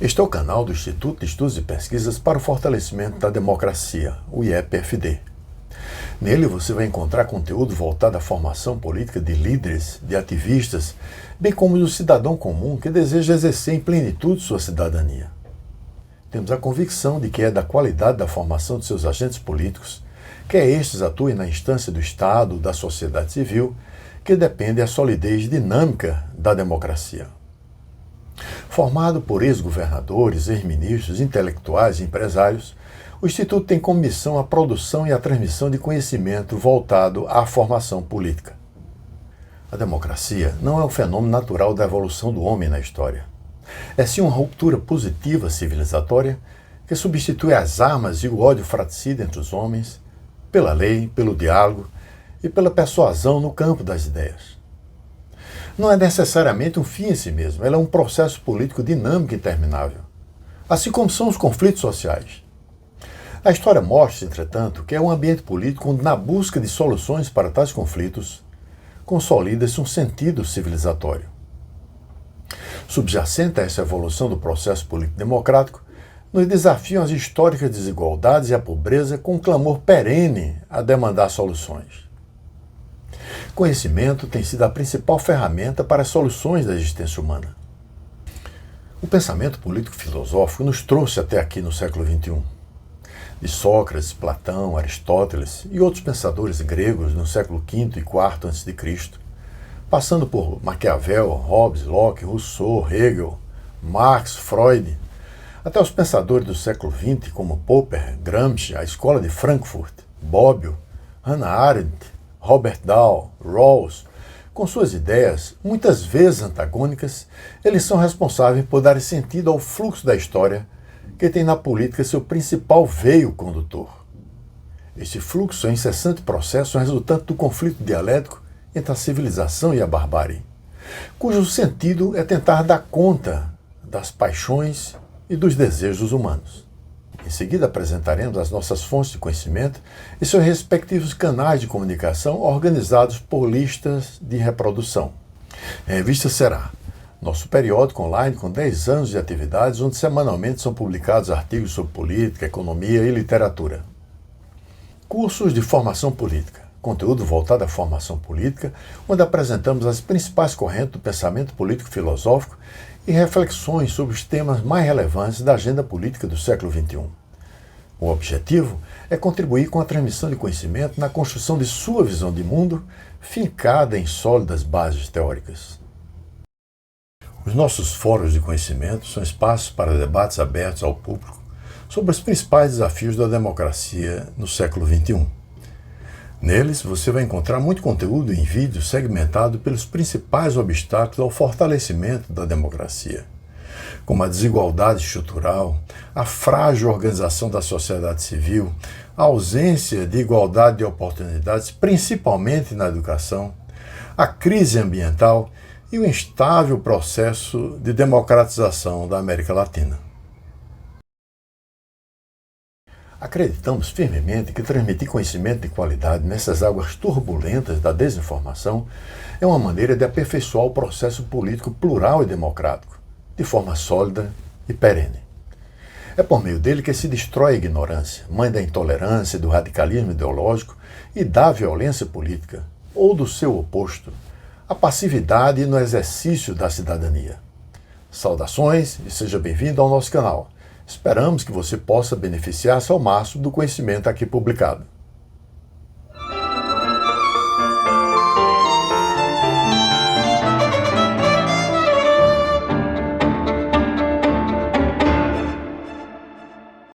Este é o canal do Instituto de Estudos e Pesquisas para o Fortalecimento da Democracia, o IEPFD. Nele você vai encontrar conteúdo voltado à formação política de líderes, de ativistas, bem como do cidadão comum que deseja exercer em plenitude sua cidadania. Temos a convicção de que é da qualidade da formação de seus agentes políticos, quer estes atuem na instância do Estado, da sociedade civil, que depende a solidez dinâmica da democracia. Formado por ex-governadores, ex-ministros, intelectuais e empresários, o Instituto tem como missão a produção e a transmissão de conhecimento voltado à formação política. A democracia não é um fenômeno natural da evolução do homem na história. É sim uma ruptura positiva civilizatória que substitui as armas e o ódio fratricida entre os homens pela lei, pelo diálogo e pela persuasão no campo das ideias. Não é necessariamente um fim em si mesmo, ela é um processo político dinâmico e interminável, assim como são os conflitos sociais. A história mostra, entretanto, que é um ambiente político onde, na busca de soluções para tais conflitos, consolida-se um sentido civilizatório. Subjacente a essa evolução do processo político democrático, nos desafiam as históricas desigualdades e a pobreza com um clamor perene a demandar soluções. Conhecimento tem sido a principal ferramenta para as soluções da existência humana. O pensamento político-filosófico nos trouxe até aqui no século XXI. De Sócrates, Platão, Aristóteles e outros pensadores gregos no século V e IV a.C., passando por Maquiavel, Hobbes, Locke, Rousseau, Hegel, Marx, Freud, até os pensadores do século XX como Popper, Gramsci, a Escola de Frankfurt, Bobbio, Hannah Arendt, Robert Dahl, Rawls, com suas ideias, muitas vezes antagônicas, eles são responsáveis por dar sentido ao fluxo da história que tem na política seu principal veio condutor. Este fluxo é um incessante processo resultante do conflito dialético entre a civilização e a barbárie, cujo sentido é tentar dar conta das paixões e dos desejos humanos. Em seguida apresentaremos as nossas fontes de conhecimento e seus respectivos canais de comunicação organizados por listas de reprodução. A revista será nosso periódico online com 10 anos de atividades, onde semanalmente são publicados artigos sobre política, economia e literatura. Cursos de formação política, conteúdo voltado à formação política, onde apresentamos as principais correntes do pensamento político-filosófico e reflexões sobre os temas mais relevantes da agenda política do século XXI. O objetivo é contribuir com a transmissão de conhecimento na construção de sua visão de mundo, fincada em sólidas bases teóricas. Os nossos fóruns de conhecimento são espaços para debates abertos ao público sobre os principais desafios da democracia no século XXI. Neles, você vai encontrar muito conteúdo em vídeo segmentado pelos principais obstáculos ao fortalecimento da democracia, como a desigualdade estrutural, a frágil organização da sociedade civil, a ausência de igualdade de oportunidades, principalmente na educação, a crise ambiental e o instável processo de democratização da América Latina. Acreditamos firmemente que transmitir conhecimento de qualidade nessas águas turbulentas da desinformação é uma maneira de aperfeiçoar o processo político plural e democrático, de forma sólida e perene. É por meio dele que se destrói a ignorância, mãe da intolerância e do radicalismo ideológico e da violência política, ou do seu oposto, a passividade no exercício da cidadania. Saudações e seja bem-vindo ao nosso canal. Esperamos que você possa beneficiar-se ao máximo do conhecimento aqui publicado.